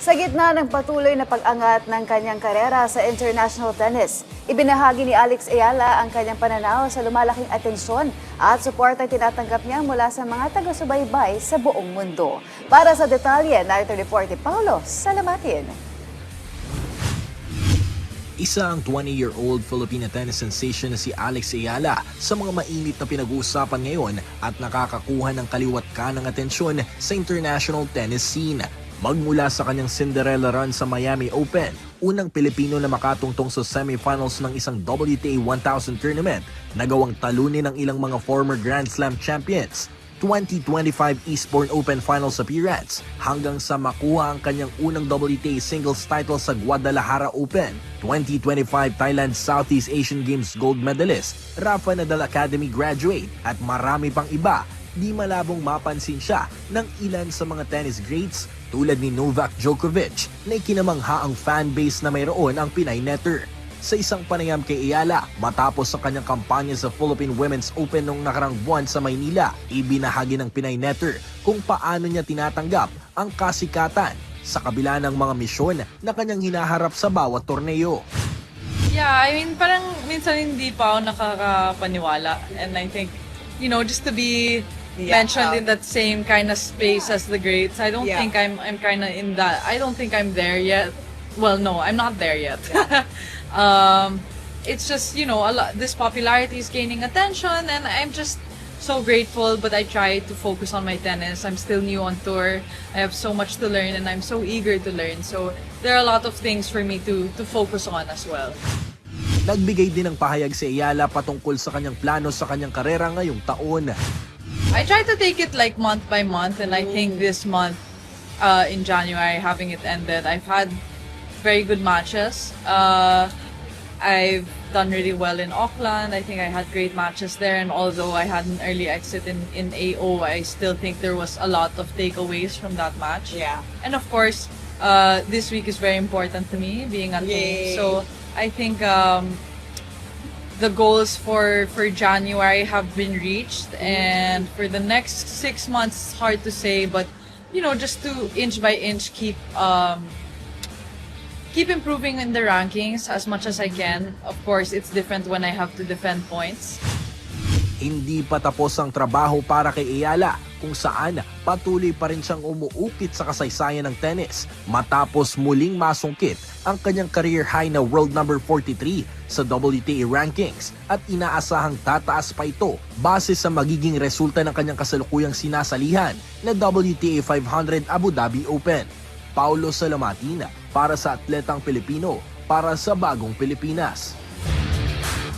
Sa gitna ng patuloy na pag-angat ng kanyang karera sa international tennis, ibinahagi ni Alex Ayala ang kanyang pananaw sa lumalaking atensyon at suporta tinatanggap niya mula sa mga taga-subaybay sa buong mundo. Para sa detalye, narito report ni Paulo Salamatin. Isa ang 20-year-old Filipina tennis sensation na si Alex Ayala sa mga mainit na pinag-uusapan ngayon at nakakakuha ng kaliwat ka ng atensyon sa international tennis scene. Magmula sa kanyang Cinderella run sa Miami Open, unang Pilipino na makatungtong sa semifinals ng isang WTA 1000 tournament, nagawang talunin ng ilang mga former Grand Slam champions, 2025 Eastbourne Open Finals appearance, hanggang sa makuha ang kanyang unang WTA singles title sa Guadalajara Open, 2025 Thailand Southeast Asian Games gold medalist, Rafa Nadal Academy graduate at marami pang iba. Di malabong mapansin siya ng ilan sa mga tennis greats tulad ni Novak Djokovic na ikinamangha ang fanbase na mayroon ang Pinay netter. Sa isang panayam kay Ayala, matapos ang kanyang kampanya sa Philippine Women's Open noong nakarang buwan sa Maynila, ibinahagi ng Pinay netter kung paano niya tinatanggap ang kasikatan sa kabila ng mga misyon na kanyang hinaharap sa bawat torneo. Yeah, I mean, parang minsan hindi pa ako nakakapaniwala. And I think, just to be mentioned in that same kind of space as the greats, I don't think I'm kind of in that. I don't think I'm there yet. Well, no, I'm not there yet. It's just, this popularity is gaining attention and I'm just so grateful, but I try to focus on my tennis. I'm still new on tour. I have so much to learn and I'm so eager to learn. So there are a lot of things for me to focus on as well. Nagbigay din ng pahayag si Ayala patungkol sa kanyang plano sa kanyang karera ngayong taon. I try to take it like month by month, and I think this month, in January, having it ended, I've had very good matches. I've done really well in Auckland. I think I had great matches there, and although I had an early exit in AO, I still think there was a lot of takeaways from that match. Yeah. And of course, this week is very important to me, being at home. So I think the goals for January have been reached, and for the next 6 months, it's hard to say, but just to inch by inch keep improving in the rankings as much as I can. Of course, it's different when I have to defend points. Hindi pa tapos ang trabaho para kay Ayala kung saan patuloy pa rin siyang umuukit sa kasaysayan ng tennis matapos muling masungkit ang kanyang career high na world number 43 sa WTA rankings at inaasahang tataas pa ito base sa magiging resulta ng kanyang kasalukuyang sinasalihan na WTA 500 Abu Dhabi Open. Paulo Salamatin para sa Atletang Pilipino para sa Bagong Pilipinas.